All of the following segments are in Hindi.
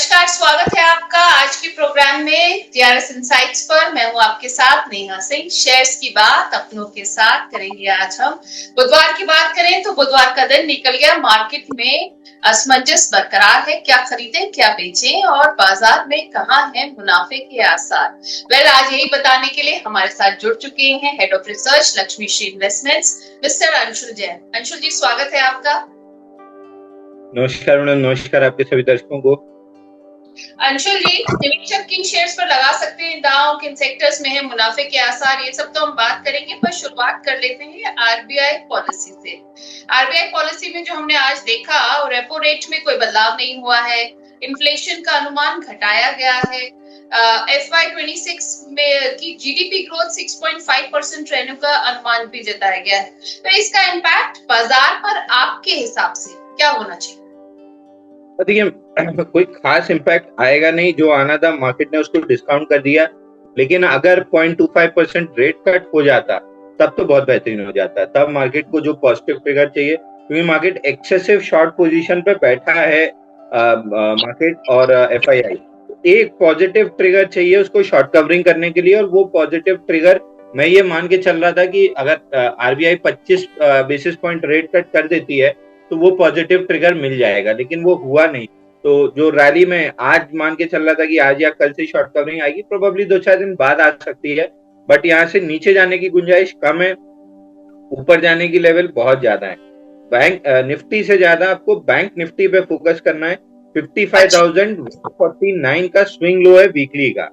नमस्कार, स्वागत है आपका आज के प्रोग्राम में टीआरएस इनसाइट्स पर। मैं हूं आपके साथ नेहा सिंह। शेयर्स की बात अपनों के साथ करेंगे आज हम। बुधवार की बात करें तो बुधवार का दिन निकल गया। मार्केट में असमंजस बरकरार है, क्या खरीदें क्या बेचें और बाजार में कहां है मुनाफे के आसार। आज यही बताने के लिए हमारे साथ जुड़ चुके हैं head of research Lakshmi Shree investments mister Anshul Jain. Anshul ji, स्वागत है आपका। नमस्कार मैडम, नमस्कार आपके सभी दर्शकों को। अंशुल जी, निवेशक किन शेयर्स पर लगा सकते हैं दांव, किन सेक्टर्स में है मुनाफे के आसार, ये सब तो हम बात करेंगे, पर शुरुआत कर लेते हैं आरबीआई पॉलिसी से। आरबीआई पॉलिसी में जो हमने आज देखा, रेपो रेट में कोई बदलाव नहीं हुआ है, इन्फ्लेशन का अनुमान घटाया गया है, FY26 में की जीडीपी ग्रोथ 6.5% रहने का अनुमान भी जताया गया है। तो इसका इम्पैक्ट बाजार पर आपके हिसाब से क्या होना चाहिए? देखिए, कोई खास इम्पैक्ट आएगा नहीं। जो आना था मार्केट ने उसको डिस्काउंट कर दिया, लेकिन अगर 0.25% रेट कट हो जाता तब तो बहुत बेहतरीन हो जाता। तब मार्केट को जो पॉजिटिव ट्रिगर चाहिए, क्योंकि मार्केट एक्सेसिव शॉर्ट पोजीशन पे बैठा है मार्केट और एफआईआई। एक पॉजिटिव ट्रिगर चाहिए उसको शॉर्ट कवरिंग करने के लिए, और वो पॉजिटिव ट्रिगर मैं ये मान के चल रहा था कि अगर RBI 25 basis point rate cut कर देती है तो वो पॉजिटिव ट्रिगर मिल जाएगा, लेकिन वो हुआ नहीं। तो जो रैली में आज मान के चल रहा था कि आज या कल से शॉर्ट कवरिंग आएगी, प्रोबेबली 2-4 दिन बाद आ सकती है, बट यहाँ से नीचे जाने की गुंजाइश कम है, ऊपर जाने की लेवल बहुत ज्यादा है। बैंक निफ्टी से ज्यादा आपको बैंक निफ्टी पे फोकस करना है। 55,149 का स्विंग लो है वीकली का।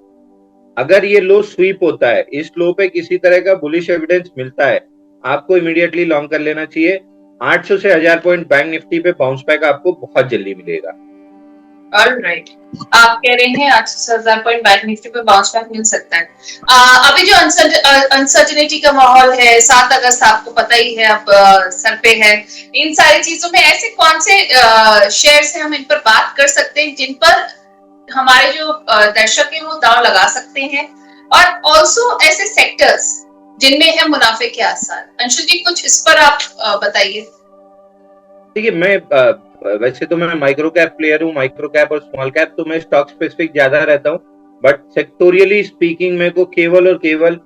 अगर ये लो स्वीप होता है, इस लो पे किसी तरह का बुलिश एविडेंस मिलता है, आपको इमीडिएटली लॉन्ग कर लेना चाहिए। 800 से 1000 पॉइंट बैंक निफ्टी पे बाउंस बैक आपको बहुत जल्दी मिलेगा। ऑलराइट, आप कह रहे हैं 800 से 1000 पॉइंट बैंक निफ्टी पे बाउंस बैक मिल सकता है। अभी जो अनसर्टेनिटी का माहौल है, 7 अगस्त आपको पता ही है अब सर पे है। इन सारी चीजों में ऐसे कौन से शेयर्स हैं हम इन पर बात कर सकते हैं जिन पर हमारे जो दर्शक हैं वो दांव लगा सकते हैं, और ऑल्सो ऐसे सेक्टर्स जिनमें है मुनाफे के आसार। अंशुल जी, कुछ इस पर आप बताइए। देखिए, वैसे तो मैं माइक्रो कैप प्लेयर हूँ, माइक्रो कैप और स्मॉल कैप तो मैं स्टॉक स्पेसिफिक ज्यादा रहता हूँ, बट सेक्टोरियली स्पीकिंग मेरे को केवल और केवल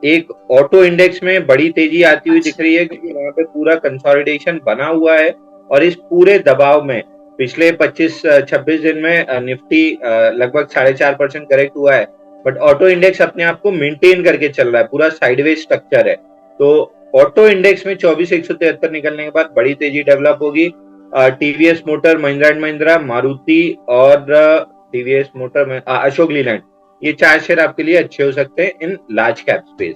एक ऑटो इंडेक्स में बड़ी तेजी आती हुई दिख रही है, क्योंकि वहां पे पूरा कंसोलिडेशन बना हुआ है। और इस पूरे दबाव में पिछले 25-26 दिन में निफ्टी लगभग 4.5% करेक्ट हुआ है, बट ऑटो इंडेक्स अपने आप को मेंटेन करके चल रहा है, पूरा साइडवेज स्ट्रक्चर है। तो ऑटो इंडेक्स में 24,173 निकलने के बाद बड़ी तेजी डेवलप होगी। TVS motor, Mahindra and Mahindra, Maruti और टीवीएस मोटर में अशोक लीलैंड, ये 4 शेयर आपके लिए अच्छे हो सकते हैं in large cap space.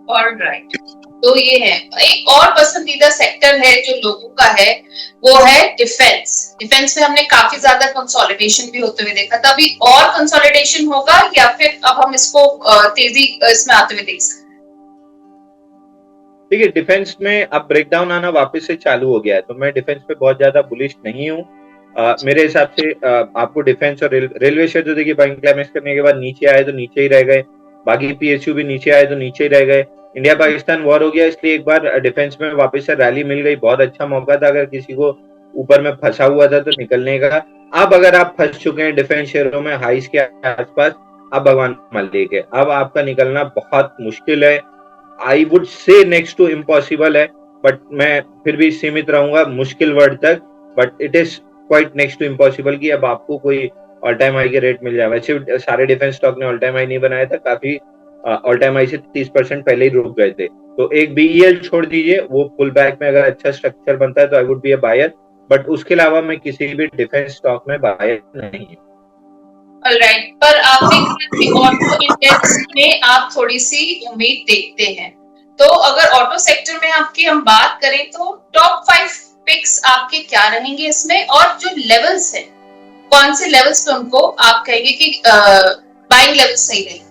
Alright, तो ये है। एक और पसंदीदा सेक्टर है जो लोगों का है, वो है डिफेंस। डिफेंस में हमने काफी ज्यादा कंसोलिडेशन भी होते हुए देखा था। अभी और कंसोलिडेशन होगा या फिर अब हम इसको तेजी इसमें आते हुए देख सकते हैं? देखिए, डिफेंस में अब ब्रेकडाउन आना वापस से चालू हो गया है, तो मैं डिफेंस पे बहुत ज्यादा बुलिश नहीं हूँ। मेरे हिसाब से आपको डिफेंस और रेलवे शेयर, जो देखिए बैंक क्लाइमेक्स करने के बाद नीचे आए तो नीचे ही रह गए, बाकी पीएसयू भी नीचे आए तो नीचे ही रह गए। इंडिया पाकिस्तान वॉर हो गया, इसलिए एक बार डिफेंस में वापस से रैली मिल गई, बहुत अच्छा मौका था अगर किसी को ऊपर में फंसा हुआ था तो निकलने का। अब अगर आप फंस चुके हैं डिफेंस शेयरों में हाइस के आसपास, अब भगवान मालिक है, अब आपका निकलना बहुत मुश्किल है। I would say next to impossible है, बट मैं फिर भी सीमित रहूंगा मुश्किल वर्ड तक, but it is quite next to impossible कि अब आपको कोई ऑल टाइम हाई के रेट मिल जाए। वैसे सारे डिफेंस स्टॉक ने ऑल टाइम हाई नहीं बनाया था, काफी ऑल टाइम हाई से 30% पहले ही रुक गए थे। तो एक बीईएल छोड़ दीजिए, वो पुल बैक में अगर अच्छा स्ट्रक्चर बनता है तो I would be a buyer, but उसके अलावा मैं किसी भी डिफेंस स्टॉक में बायर नहीं हूँ। ऑलराइट, पर आपने कहा कि ऑटो इंडेक्स में आप थोड़ी सी उम्मीद देखते हैं, तो अगर ऑटो सेक्टर में आपकी हम बात करें तो टॉप 5 पिक्स आपके क्या रहेंगे इसमें, और जो लेवल्स हैं कौन से लेवल्स पे उनको आप कहेंगे कि बाइंग लेवल सही रहेंगे?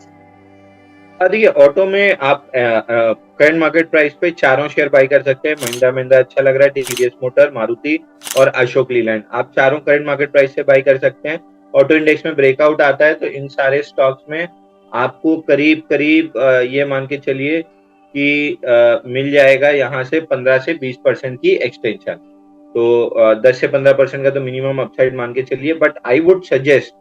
देखिए, ऑटो में आप करंट मार्केट प्राइस पे चारों शेयर बाई कर सकते हैं। महिंद्रा अच्छा लग रहा है, टीवीएस मोटर, मारुति और अशोक लीलैंड, आप चारों करंट मार्केट प्राइस से बाई कर सकते हैं। ऑटो इंडेक्स में ब्रेकआउट आता है तो इन सारे स्टॉक्स में आपको करीब करीब ये मान के चलिए कि मिल जाएगा यहाँ से 15 से 20% की एक्सटेंशन। तो 10 से 15% का तो मिनिमम अपसाइड मान के चलिए, बट आई वुड सजेस्ट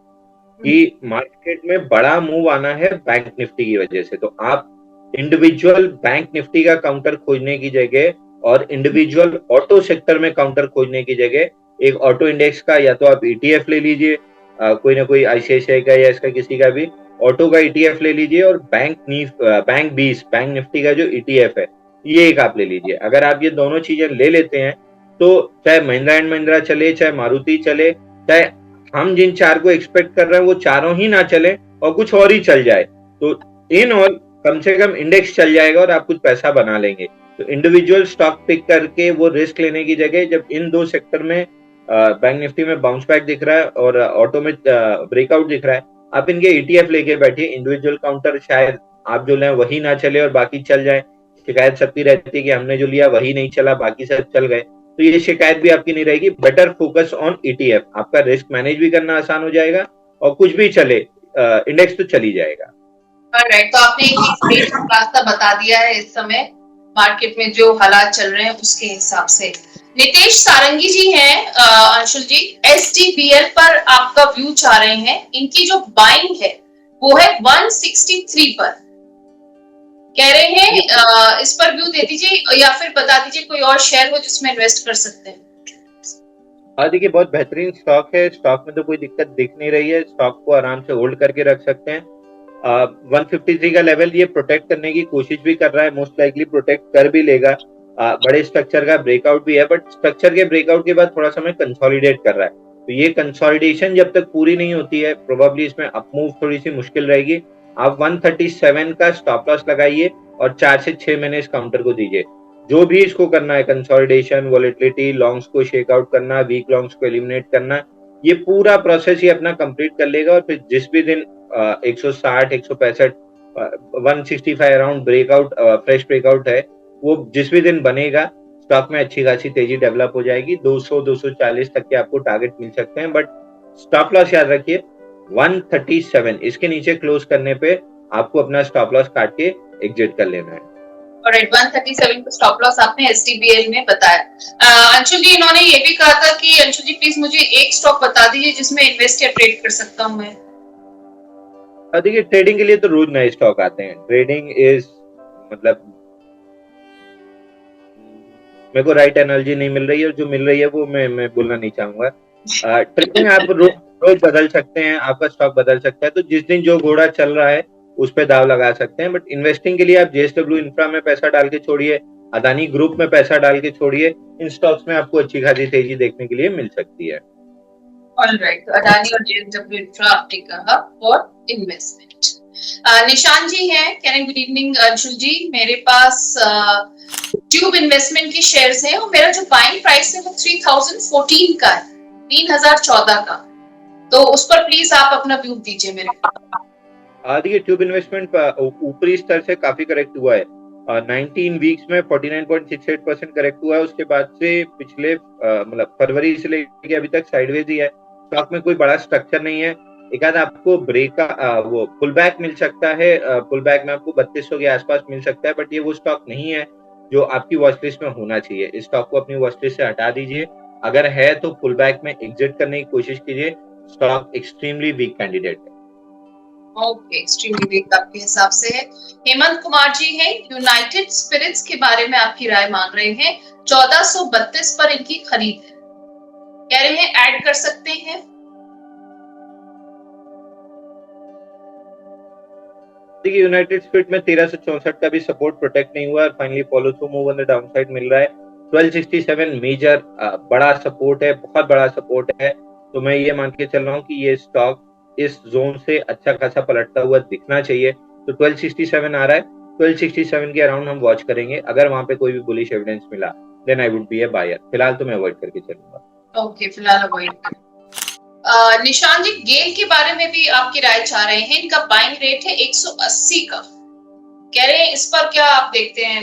कि मार्केट में बड़ा मूव आना है बैंक निफ्टी की वजह से। तो आप इंडिविजुअल बैंक निफ्टी का काउंटर खोजने की जगह और इंडिविजुअल ऑटो सेक्टर में काउंटर खोजने की जगह एक ऑटो इंडेक्स का या तो आप ईटीएफ ले लीजिए, कोई ना कोई आईसीआईसीआई का या इसका किसी का भी ऑटो का ईटीएफ ले लीजिए, और बैंक 20 बैंक निफ्टी का जो ईटीएफ है ये एक आप ले लीजिए। अगर आप ये दोनों चीजें ले लेते हैं तो चाहे महिंद्रा एंड महिंद्रा चले, चाहे मारुति चले, चाहे हम जिन चार को एक्सपेक्ट कर रहे हैं वो चारों ही ना चले और कुछ और ही चल जाए, तो इन ऑल कम से कम इंडेक्स चल जाएगा और आप कुछ पैसा बना लेंगे। तो इंडिविजुअल स्टॉक पिक करके वो रिस्क लेने की जगह जब इन दो सेक्टर में बैंक निफ्टी में बाउंस बैक दिख रहा है और ऑटो में ब्रेकआउट दिख रहा है, आप इनके ईटीएफ लेके बैठिए। इंडिविजुअल काउंटर शायद आप जो लें वही ना चले और बाकी चल जाए। शिकायत सबकी रहती है कि हमने जो लिया वही नहीं चला, बाकी सब चल गए, तो ये शिकायत भी आपकी नहीं रहेगी। बेटर फोकस ऑन ईटीएफ, आपका रिस्क मैनेज भी करना आसान हो जाएगा और कुछ भी चले इंडेक्स तो चली जाएगा। राइट, तो आपने एक रास्ता बता दिया है इस समय मार्केट में जो हालात चल रहे हैं उसके हिसाब से। नितेश सारंगी जी हैं, अंशुल जी, एसडीबीएल पर आपका व्यू चाह रहे हैं। इनकी जो बाइंग है वो है 163 पर, कह रहे हैं इस पर व्यू दे दीजिए या फिर बता दीजिए कोई और शेयर हो जिसमें इन्वेस्ट कर सकते हैं। देखिए बहुत बेहतरीन स्टॉक है, स्टॉक में तो कोई दिक्कत दिख नहीं रही है, स्टॉक को आराम से होल्ड करके रख सकते हैं। 153 का लेवल ये प्रोटेक्ट करने की कोशिश भी कर रहा है, मोस्ट लाइकली प्रोटेक्ट कर भी लेगा। बड़े स्ट्रक्चर का ब्रेकआउट भी है, बट स्ट्रक्चर के ब्रेकआउट के बाद थोड़ा समय कंसोलिडेट कर रहा है, तो ये कंसोलिडेशन जब तक पूरी नहीं होती है प्रोबेबली इसमें अपमूव थोड़ी सी मुश्किल रहेगी। आप 137 का स्टॉप लॉस लगाइए और 4 से 6 महीने इस काउंटर को दीजिए। जो भी इसको करना है, कंसोलिडेशन, वॉलेटिलिटी, लॉन्ग्स को शेक आउट करना, वीक लॉन्ग्स को एलिमिनेट करना, ये पूरा प्रोसेस ही अपना कंप्लीट कर लेगा। और फिर जिस भी दिन 160, 165, 165 अराउंड ब्रेकआउट, फ्रेश ब्रेकआउट है, वो जिस भी दिन बनेगा स्टॉक में अच्छी खासी तेजी डेवलप हो जाएगी। 200, 240 तक के आपको टारगेट मिल सकते हैं, बट स्टॉप लॉस याद रखिए 137, इसके नीचे क्लोज करने पे आपको अपना स्टॉप लॉस काट के एग्जिट कर लेना है। ऑलराइट, 137 का स्टॉप लॉस आपने एसडीबीएल में बताया। अंशुल जी, इन्होंने ये भी कहा था कि अंशुल जी प्लीज मुझे एक स्टॉक बता दीजिए जिसमें इन्वेस्ट या ट्रेड कर सकता हूं मैं। देखिए ट्रेडिंग के लिए तो रोज नए स्टॉक आते हैं, ट्रेडिंग इज मतलब मेरे को राइट एनालॉजी नहीं मिल रही है, जो मिल रही है वो मैं बोलना नहीं चाहूंगा। ट्रेडिंग आप रोज बदल सकते हैं, आपका स्टॉक बदल सकता है, तो जिस दिन जो घोड़ा चल रहा है उस पे दाव लगा सकते हैं। बट इन्वेस्टिंग के लिए आप जेएसडब्ल्यू इंफ्रा में पैसा डाल के छोड़िए, अदानी ग्रुप में पैसा डाल के छोड़िए, इन स्टॉक्स में आपको अच्छी खासी तेजी देखने के लिए मिल सकती है। ऑलराइट, अदानी और जेएसडब्ल्यू इंफ्रा आपने कहा फॉर इन्वेस्टमेंट। निशान जी हैं, कह रहे हैं गुड इवनिंग अंशुल जी, मेरे पास ट्यूब इन्वेस्टमेंट के शेयर्स हैं और मेरा जो बाइंग प्राइस है वो 3014 का है, 3014 का, तो उस पर प्लीज आप अपना व्यू दीजिए मेरे को। देखिए ट्यूब इन्वेस्टमेंट ऊपरी स्तर से काफी करेक्ट हुआ है, 19 वीक्स में 49.68% करेक्ट हुआ है। उसके बाद से पिछले मतलब फरवरी से लेके अभी तक साइडवेज ही है, स्टॉक में कोई बड़ा स्ट्रक्चर नहीं है। एक आध आपको ब्रेक का वो पुल बैक मिल सकता है, पुल बैक में आपको 3200 के आसपास मिल सकता है, बट ये वो स्टॉक नहीं है जो आपकी वॉच लिस्ट में होना चाहिए। इस स्टॉक को अपनी वॉच लिस्ट से हटा दीजिए, अगर है तो पुल बैक में एग्जिट करने की कोशिश कीजिए। स्टॉक एक्सट्रीमली वीक कैंडिडेट है। ओके, एक्सट्रीमली वीक आपके हिसाब से है। हेमंत कुमार जी हैं, यूनाइटेड स्पिरिट्स के बारे में आपकी राय मांग रहे हैं, 1432 पर इनकी खरीद है, कह रहे हैं ऐड कर सकते हैं। देखिए यूनाइटेड स्पिरिट में 1364 का भी सपोर्ट प्रोटेक्ट नहीं हुआ, finally follow through move on the downside मिल रहा है। 1267 मेजर बड़ा सपोर्ट है, बहुत बड़ा सपोर्ट है, तो मैं ये मान के चल रहा हूँ कि ये स्टॉक इस जोन से अच्छा खासा पलटता हुआ दिखना चाहिए। तो 1267 आ रहा है, 1267 के अराउंड हम वॉच करेंगे, अगर वहां पे कोई भी बुलिश एविडेंस मिला then I would be a buyer. फिलहाल तो मैं अवॉइड करके चलूंगा। ओके, फिलहाल अवॉइड। निशान जी, गेल के बारे में भी आपकी राय चाह रहे हैं, इनका बाइंग रेट है 180 का, कह रहे हैं इस पर क्या आप देखते हैं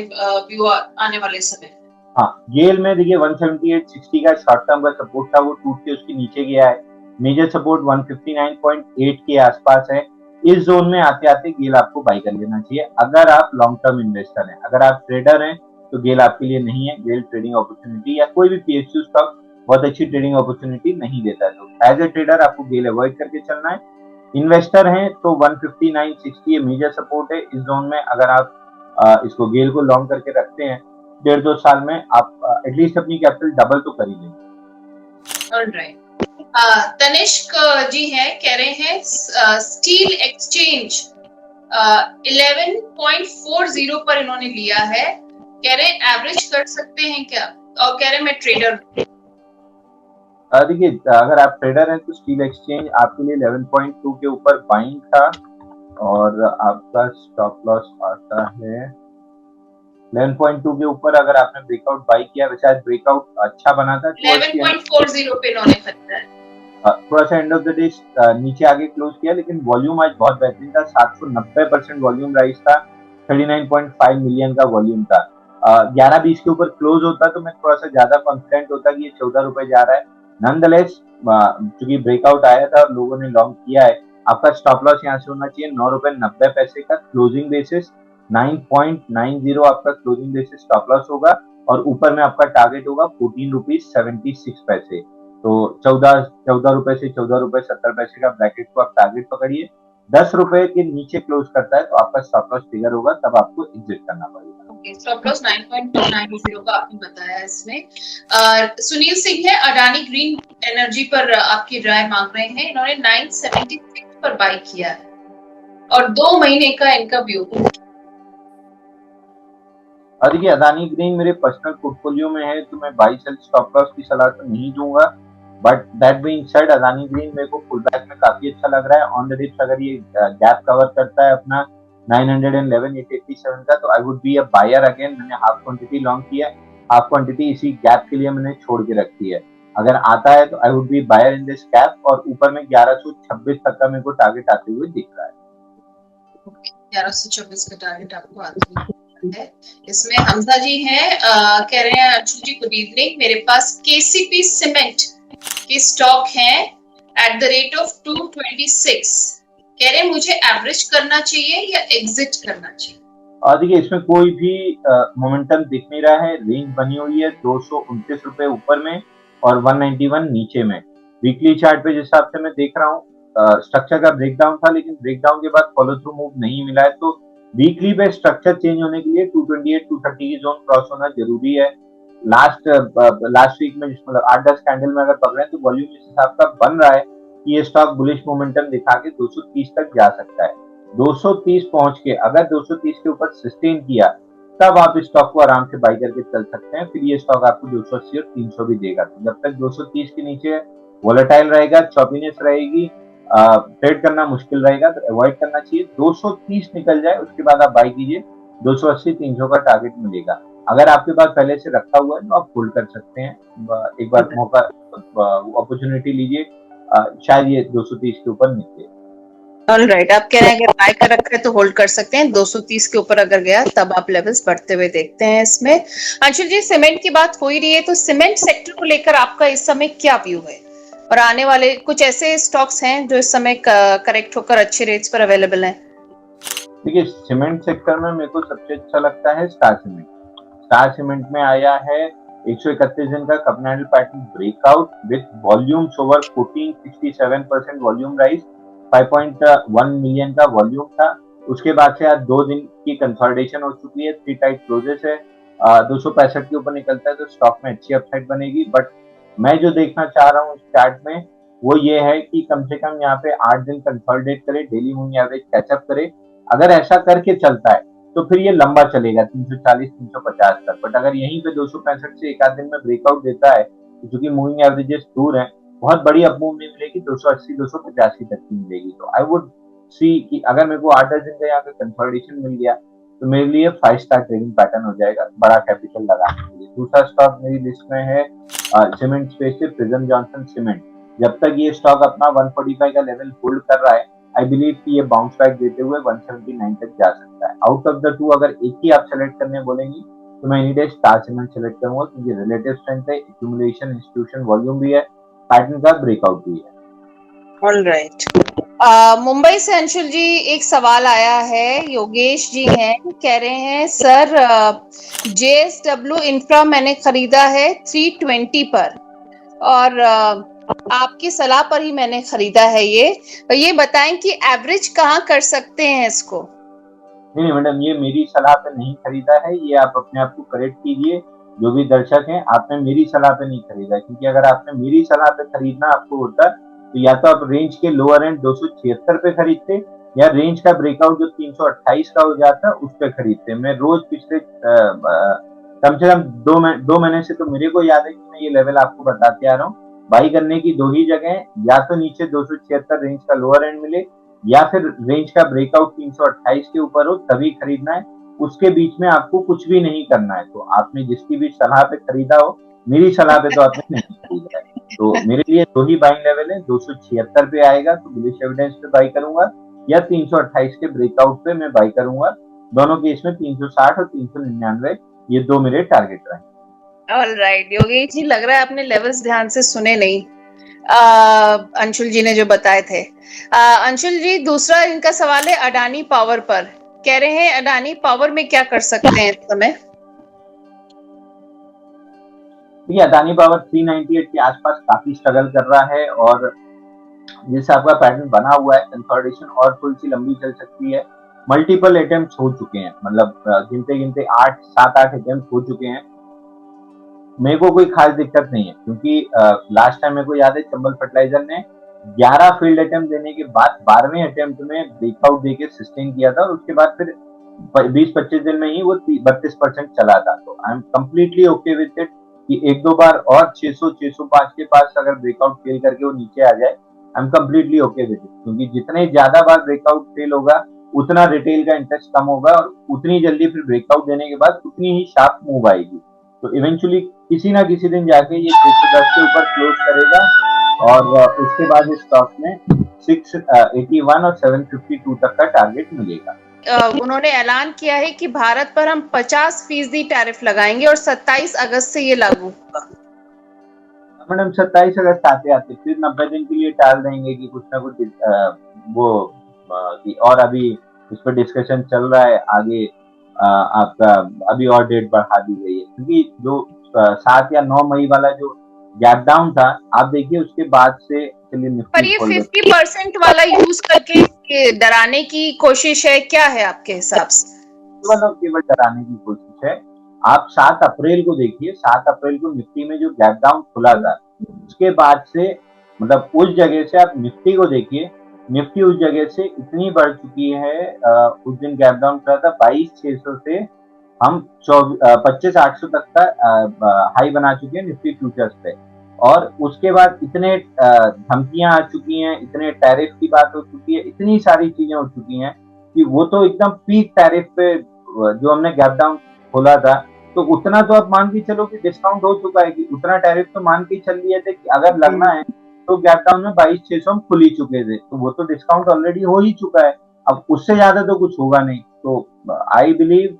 व्यू आने वाले समय। हाँ, गेल में देखिए 178.60 का शॉर्ट टर्म का सपोर्ट था, वो टूट के उसके नीचे गया है। मेजर सपोर्ट 159.8 के आसपास है। इस जोन में आते आते गेल आपको बाई कर लेना चाहिए अगर आप लॉन्ग टर्म इन्वेस्टर हैं। अगर आप ट्रेडर हैं तो गेल आपके लिए नहीं है। गेल ट्रेडिंग अपॉर्चुनिटी या कोई भी पीएसयू स्टॉक बहुत अच्छी ट्रेडिंग अपॉर्चुनिटी नहीं देता है। तो एज ए ट्रेडर आपको गेल अवॉइड करके चलना है। इन्वेस्टर हैं तो 159.60 ये मेजर सपोर्ट है। इस जोन में अगर आप इसको गेल को लॉन्ग करके रखते हैं 1.5-2 साल में आप एटलीस्ट अपनी कैपिटल डबल तो कर ही लेंगे। ऑलराइट, तनिष्क जी हैं, कह रहे हैं स्टील एक्सचेंज 11.40 पर इन्होंने लिया है, कह रहे हैं एवरेज कर सकते हैं क्या, और कह रहे हैं मैं ट्रेडर। देखिए अगर आप ट्रेडर हैं तो स्टील एक्सचेंज आपके लिए 11.2 के ऊपर बाइंग था और आपका स्टॉप लॉस आता है 11.2 के ऊपर। अगर आपने ब्रेकआउट बाई किया, वैसे आज ब्रेकआउट अच्छा बना था 11.40 पे इन्होंने खरीदा है। थोड़ा सा एंड ऑफ द डे नीचे आगे क्लोज किया, लेकिन वॉल्यूम आज बहुत बेहतरीन था। 790% वॉल्यूम राइज था, 39.5 मिलियन का वॉल्यूम था। 11-20 के ऊपर क्लोज होता तो मैं थोड़ा सा ज्यादा कॉन्फिडेंट होता कि ये 14 रुपए जा रहा है। नॉनदलेस चूंकि ब्रेकआउट आया था और लोगों ने लॉन्ग किया है, आपका स्टॉप लॉस यहाँ से होना चाहिए 9 रुपए 90 पैसे का क्लोजिंग बेसिस। 9.90 आपका क्लोजिंग बेसिस स्टॉप लॉस होगा और ऊपर में आपका टारगेट होगा 14 रुपीज 76 पैसे। तो 14 रुपए से 14 रुपए 70 पैसे का ब्रैकेट को आप टारगेट पकड़िए। 10 रुपए के नीचे क्लोज करता है तो आपका स्टॉप लॉस ट्रिगर होगा, तब आपको एग्जिट करना पड़ेगा। ओके, स्टॉप लॉस 9.290 का आपने बताया इसमें। सुनील सिंह है, अडानी ग्रीन एनर्जी पर आपकी राय मांग रहे हैं। इन्होंने 976 पर बाई किया है और 2 महीने का इनका व्यू। देखिए अदानी ग्रीन मेरे पर्सनल पोर्टफोलियो में है तो मैं बाई सेल स्टॉप लॉस की सलाह तो नहीं दूंगा, but that being said Adani green मेरे को पुल बैक में काफी अच्छा लग रहा है। ऑन द डिप्स अगर ये गैप कवर करता है अपना 911-887 का, तो I would be a buyer again. मैंने हाफ क्वांटिटी लॉन्ग किया है, हाफ क्वांटिटी इसी गैप के लिए मैंने छोड़ के रखी है। अगर आता है तो I would be buyer in this gap, और ऊपर में 1126 तक का मेरे को टारगेट आते हुए दिख रहा है। 1126 का टारगेट आपको आता है। इसमें हमजा जी हैं, कह रहे हैं अंशु जी गुड इवनिंग, मेरे पास केसीपी सीमेंट के स्टॉक हैं एट द रेट ऑफ 226, कह रहे हैं मुझे एवरेज करना चाहिए या एग्जिट करना चाहिए। देखिए इसमें कोई भी मोमेंटम दिख नहीं रहा है। रेंज बनी हुई है 229 रुपए ऊपर में और 191 नीचे में। वीकली चार्ट पे जिस हिसाब से मैं देख रहा हूँ स्ट्रक्चर का ब्रेकडाउन था, लेकिन ब्रेकडाउन के बाद फॉलो थ्रू मूव नहीं मिला है। तो वीकली पे स्ट्रक्चर चेंज होने के लिए 228-230 की जोन क्रॉस होना जरूरी है। लास्ट वीक में मतलब 8-10 कैंडल में अगर पकड़े तो वॉल्यूम इस हिसाब का बन रहा है कि ये स्टॉक बुलिश मोमेंटम दिखा के 230 तक जा सकता है। 230 पहुंच के अगर 230 के ऊपर सस्टेन किया तब आप इस स्टॉक को आराम से बाई करके चल सकते हैं। फिर ये स्टॉक आपको 280 और 300 भी देगा। तो जब तक 230 के नीचे वोलेटाइल रहेगा, चॉपीनेस रहेगी, ट्रेड करना मुश्किल रहेगा, तो अवॉइड करना चाहिए। 230 निकल जाए उसके बाद आप बाई कीजिए, 280-300 का टारगेट मिलेगा। अगर आपके पास पहले से रखा हुआ है तो आप होल्ड कर सकते हैं। एक बार मौका अपॉर्चुनिटी लीजिए, शायद ये 230 के ऊपर निकले। ऑलराइट, आप कह रहे हैं अगर बाय कर रखा है तो होल्ड कर सकते हैं, 230 के ऊपर अगर गया तब आप लेवल्स बढ़ते हुए देखते हैं इसमें। अंशुल जी, सीमेंट की बात हो ही रही है तो सीमेंट सेक्टर को लेकर आपका इस समय क्या व्यू है, और आने वाले कुछ ऐसे स्टॉक्स हैं जो इस समय करेक्ट होकर अच्छे रेट्स पर अवेलेबल हैं? देखिए सीमेंट सेक्टर में मेरे को सबसे अच्छा लगता है स्टार सीमेंट। स्टार सीमेंट में आया है 131 दिन का cup and handle pattern breakout with volumes over 1467% volume rise, 5.1 million का वॉल्यूम था। उसके बाद से आज 2 दिन की कंसोलिडेशन हो चुकी है, 3 टाइट क्लोजेस है। 265 के ऊपर निकलता है तो स्टॉक में अच्छी अपसाइड बनेगी। बट मैं जो देखना चाह रहा हूँ इस चार्ट में वो ये है कि कम से कम यहाँ पे 8 दिन कंसोलिडेट करे, डेली मूविंग एवरेज कैचअप करे। अगर ऐसा करके चलता है तो फिर ये लंबा चलेगा 340-350 तक। बट अगर यहीं पे 265 से एक आध दिन में ब्रेकआउट देता है तो चूंकि मूविंग एवरेजेस दूर है, बहुत बड़ी अपमूव नहीं मिलेगी, 280-285 तक की मिलेगी। तो आई वुड सी कि अगर मेरे को 8-10 दिन का यहाँ पे कंसोलिडेशन मिल गया तो मेरे लिए 5 स्टार ट्रेडिंग पैटर्न हो जाएगा बड़ा कैपिटल लगाने के लिए। दूसरा स्टॉक मेरी लिस्ट में है सीमेंट स्पेस से प्रिज्म जॉनसन सीमेंट। जब तक ये स्टॉक अपना 145 का लेवल होल्ड कर रहा है, आई बिलीव कि ये बाउंस बैक देते हुए 179 तक जा सकता है। आउट ऑफ द टू अगर एक ही आप सेलेक्ट करने बोलेंगी तो मैं any day star cement select करूंगा, क्योंकि रिलेटिव स्ट्रेंथ है, एक्यूमुलेशन, इंस्टीट्यूशन वॉल्यूम भी है, पैटर्न का ब्रेकआउट भी है। ऑलराइट, मुंबई से अंशुल जी एक सवाल आया है, योगेश जी हैं, कह रहे हैं सर JSW इंफ्रा मैंने खरीदा है 320 पर, और आपकी सलाह पर ही मैंने खरीदा है ये बताएं कि एवरेज कहाँ कर सकते हैं इसको? नहीं मैडम, ये मेरी सलाह पे नहीं खरीदा है, ये आप अपने आप को करेक्ट कीजिए। जो भी दर्शक हैं, आपने मेरी सलाह पे नहीं खरीदा, क्योंकि अगर आपने मेरी सलाह पे खरीदना आपको होता तो या तो आप रेंज के लोअर एंड 276 पे खरीदते, या रेंज का ब्रेकआउट जो 328 का हो जाता उस पे खरीदते। मैं रोज पिछले कम से कम 2 महीने से तो मेरे को याद है कि मैं ये लेवल आपको बताते आ रहा हूँ। बाई करने की दो ही जगह है, या तो नीचे 276 रेंज का लोअर एंड मिले, या फिर रेंज का ब्रेकआउट 328 के ऊपर हो, तभी खरीदना है। उसके बीच में आपको कुछ भी नहीं करना है। तो आपने जिसकी भी सलाह पे खरीदा हो, मेरी सलाह पे तो आपने नहीं खरीदा है। तो मेरे लिए दो ही बाइंग लेवल है, 276 पे आएगा तो बुलिश एविडेंस पे बाई करूंगा, या 328 के ब्रेकआउट पे मैं बाई करूंगा। दोनों केस में 360 और 399 ये दो मेरे टारगेट रहे। ऑलराइट योगेश जी, लग रहा है आपने लेवल्स ध्यान से सुने नहीं। अंशुल जी ने जो बताए थे। अंशुल जी, दूसरा इनका सवाल है अडानी पावर पर। कह रहे हैं अडानी पावर में क्या कर सकते हैं इस समय? ये अडानी पावर 398 के आसपास काफी स्ट्रगल कर रहा है, और जिस आपका पैटर्न बना हुआ है कंसोलिडेशन और थोड़ी सी लंबी चल सकती है। मल्टीपल अटेम्प्ट हो चुके हैं, मतलब गिनते गिनते 7-8 अटेम्प्ट हो चुके हैं। मेरे को कोई खास दिक्कत नहीं है, क्योंकि लास्ट टाइम मेरे को याद है चंबल फर्टिलाइजर ने 11 फील्ड अटेम्प्ट देने के बाद 12वें अटेम्प्ट में ब्रेकआउट देके सस्टेन किया था, और उसके बाद फिर 20-25 दिन में ही वो 32% चला था। तो I am completely okay with it कि एक दो बार और 600-605 के पास अगर ब्रेकआउट फेल करके वो नीचे आ जाए, I am completely okay with it. क्योंकि जितने ज्यादा बार ब्रेकआउट फेल होगा, उतना रिटेल का इंटरेस्ट कम होगा, और उतनी जल्दी फिर ब्रेकआउट देने के बाद उतनी ही शार्प मूव आएगी। तो इवेंचुअली किसी ना किसी दिन जाके ये 610 के ऊपर क्लोज करेगा, और उसके बाद इस स्टॉक में 681 और 752 तक का टारगेट मिलेगा। उन्होंने ऐलान किया है कि भारत पर हम 50% टैरिफ लगाएंगे और 27 अगस्त से ये लागू होगा। मैडम 27 अगस्त आते आते फिर 90 दिन के लिए टाल देंगे कि कुछ ना कुछ वो और अभी इस पर डिस्कशन चल रहा है आगे। आपका अभी और डेट बढ़ा दी गई है, क्योंकि जो 7 या 9 मई वाला जो गैप डाउन था, आप देखिए उसके बाद से चलिए पर ये 50% वाला यूज करके डराने की कोशिश है, क्या है आपके हिसाब से? केवल डराने की कोशिश है। आप 7 अप्रैल को देखिए, 7 अप्रैल को निफ्टी में जो गैप डाउन खुला था, उसके बाद से मतलब उस जगह से आप निफ्टी को देखिए, निफ्टी उस जगह से इतनी बढ़ चुकी है। उस दिन गैप डाउन खुला था 22,600 से हम 25,800 तक का हाई बना चुके हैं निफ्टी फ्यूचर्स पे। और उसके बाद इतने धमकियां आ चुकी हैं, इतने टैरिफ की बात हो चुकी है, इतनी सारी चीजें हो चुकी हैं कि वो तो एकदम पीक टैरिफ पे जो हमने गैप डाउन खोला था, तो उतना तो आप मान के चलो कि डिस्काउंट हो चुका है, कि उतना टैरिफ तो मान के चल लिए थे कि अगर लगना है तो गैप डाउन में 22,600 हम खुल ही चुके थे, तो वो तो डिस्काउंट ऑलरेडी हो ही चुका है। अब उससे ज्यादा तो कुछ होगा नहीं। तो आई बिलीव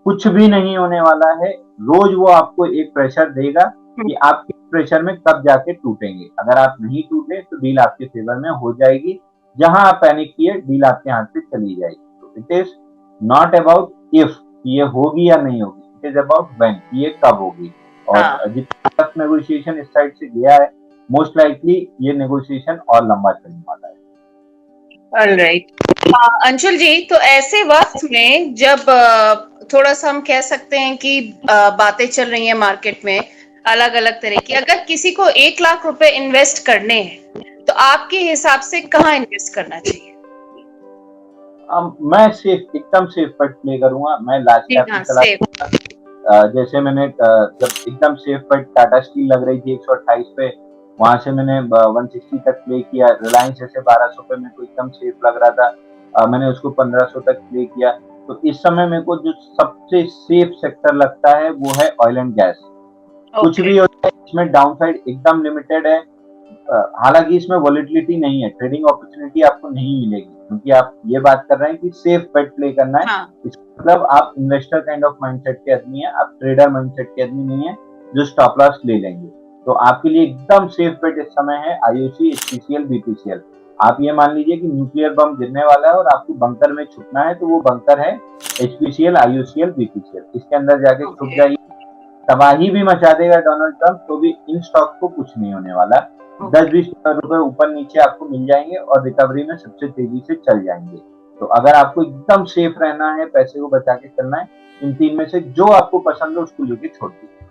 कुछ भी नहीं होने वाला है। रोज वो आपको एक प्रेशर देगा कि आपके प्रेशर में कब जाके टूटेंगे। अगर आप नहीं टूटे तो डील आपके फेवर में हो जाएगी। जहां आप पैनिक किए, डील आपके हाथ से चली जाएगी। तो it is not about if ये होगी या नहीं होगी, इट इज अबाउट व्हेन, ये कब होगी। और जितना तक नेगोशिएशन इस साइड से गया है, मोस्ट लाइकली ये नेगोशिएशन और लंबा चलने वाला है। ऑलराइट अंशुल जी, तो ऐसे वक्त में जब थोड़ा सा हम कह सकते हैं कि बातें चल रही हैं मार्केट में अलग अलग तरह की, अगर किसी को 1 लाख रुपए इन्वेस्ट करने हैं तो आपके हिसाब से कहाँ इन्वेस्ट करना चाहिए? मैं सेफ, एकदम सेफ पर प्ले करूंगा। मैं लास्ट जैसे मैंने जब एकदम सेफ पर टाटा स्टील लग रही थी 128 पे, वहां से मैंने 160 तक प्ले किया। रिलायंस जैसे 1200 पे मेरे को एकदम सेफ लग रहा था, मैंने उसको 1500 तक प्ले किया। तो इस समय मेरे को जो सबसे सेफ सेक्टर लगता है वो है ऑयल एंड गैस। कुछ भी होता है, इसमें डाउनसाइड एकदम लिमिटेड है। हालांकि इसमें वॉलेटिलिटी नहीं है, ट्रेडिंग अपॉर्चुनिटी आपको नहीं मिलेगी, क्योंकि आप ये बात कर रहे हैं कि सेफ बेट प्ले करना है। मतलब आप इन्वेस्टर काइंड ऑफ माइंडसेट के आदमी है, आप ट्रेडर माइंडसेट के आदमी नहीं है जो स्टॉप लॉस ले लेंगे। तो आपके लिए एकदम सेफ बेट इस समय है आईओसी, एचपीसीएल, बीपीसीएल। आप ये मान लीजिए कि न्यूक्लियर बम गिरने वाला है और आपको बंकर में छुपना है, तो वो बंकर है एचपीसीएल, आईओसीएल, बीपीसीएल। इसके अंदर जाके छुप जाइए, तबाही भी मचा देगा डोनाल्ड ट्रंप, तो भी इन स्टॉक को कुछ नहीं होने वाला। 10-20 रुपए ऊपर नीचे आपको मिल जाएंगे और रिकवरी में सबसे तेजी से चल जाएंगे। तो अगर आपको एकदम सेफ रहना है, पैसे को बचा के चलना है, इन तीन में से जो आपको पसंद है उसको लेके छोड़ दीजिए।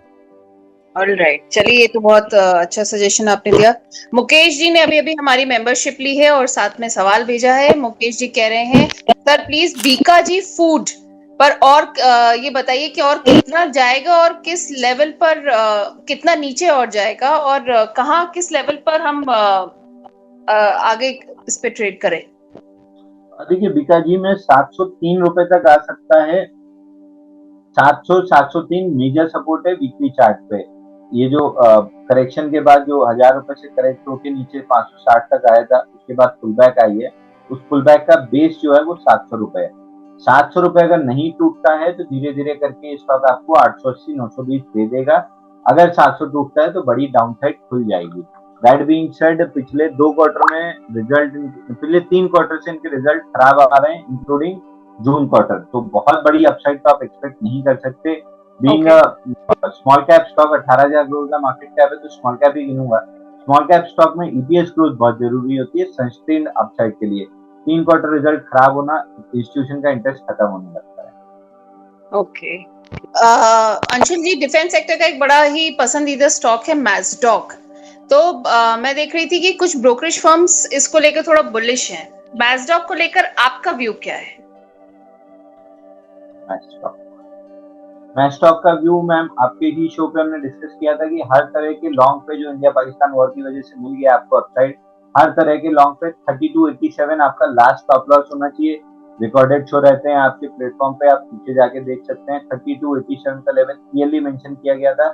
ऑलराइट, चलिए ये तो बहुत अच्छा सजेशन आपने दिया। मुकेश जी ने अभी अभी हमारी मेंबरशिप ली है और साथ में सवाल भेजा है। मुकेश जी कह रहे हैं, sir please Bikaji food पर और ये बताइए कि और कितना जाएगा और किस लेवल पर कितना नीचे और जाएगा और कहाँ किस लेवल पर हम आगे इस पे ट्रेड करें। देखिए बीका जी में 703 रुपए तक आ सकता है। 703 मेजर सपोर्ट है वीकली चार्ट पे। ये जो करेक्शन के बाद जो 1000 रुपए से करेक्ट होके नीचे 560 तक आया था, उसके बाद पुल बैक आई है। उस पुल बैक का बेस जो है वो 700 रुपए है। 700 रुपए अगर नहीं टूटता है तो धीरे धीरे करके स्टॉक आपको 880 920 दे देगा। अगर 700 टूटता है तो बड़ी डाउन साइड खुल जाएगी। दैट बीइंग सेड, पिछले 2 क्वार्टर में रिजल्ट, पिछले 3 क्वार्टर से इनके रिजल्ट खराब आ रहे हैं, इंक्लूडिंग जून क्वार्टर। तो बहुत बड़ी अपसाइड तो आप एक्सपेक्ट नहीं कर सकते। Being small cap stock 18,000 crore का मार्केट कैप है, तो स्मॉल कैप ही गिनूंगा। स्मॉल कैप स्टॉक में ईपीएस ग्रोथ बहुत जरूरी होती है सस्टेन्ड अपसाइड के लिए। 3 क्वार्टर रिजल्ट खराब होना, इंस्टीट्यूशन का इंटरेस्ट खत्म होने लगता है। ओके अंशुल जी, डिफेंस सेक्टर का एक बड़ा ही पसंदीदा स्टॉक है मैस्डॉक। तो मैं देख रही थी कि कुछ ब्रोकरेज फर्म्स इसको लेकर थोड़ा बुलिश हैं। मैस्डॉक को लेकर आपका व्यू क्या है? मैस्टॉक का व्यू मैम आपके ही शो पे हमने डिस्कस किया था कि हर तरह के लॉन्ग पे जो इंडिया पाकिस्तान वॉर की वजह से मिल गया आपको अपसाइड, हर तरह के लॉन्ग पे 3287 आपका लास्ट स्टॉप लॉस होना चाहिए। रिकॉर्डेड शो रहते हैं आपके प्लेटफॉर्म पे, आप नीचे जाके देख सकते हैं। 3287 का लेवल क्लियरली मेंशन किया गया था।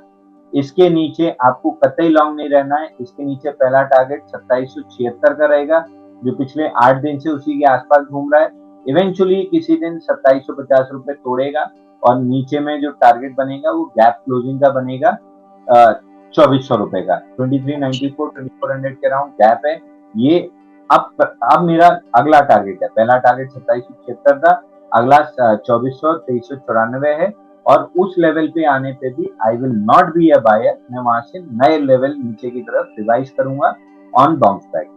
इसके नीचे आपको कतई लॉन्ग नहीं रहना है। इसके नीचे पहला टारगेट 2776 का रहेगा, जो पिछले 8 दिन से उसी के आसपास घूम रहा है। इवेंचुअली किसी दिन 2750 रुपए तोड़ेगा और नीचे में जो टारगेट बनेगा वो गैप क्लोजिंग का बनेगा 2400 रुपए का। 2394 2400 के अराउंड गैप है ये। अब मेरा अगला टारगेट है, पहला टारगेट 2776 था, अगला 2400 2394 है। और उस लेवल पे आने पे भी I will not be a buyer. मैं वहां से नए लेवल नीचे की तरफ रिवाइज करूंगा on bounce back.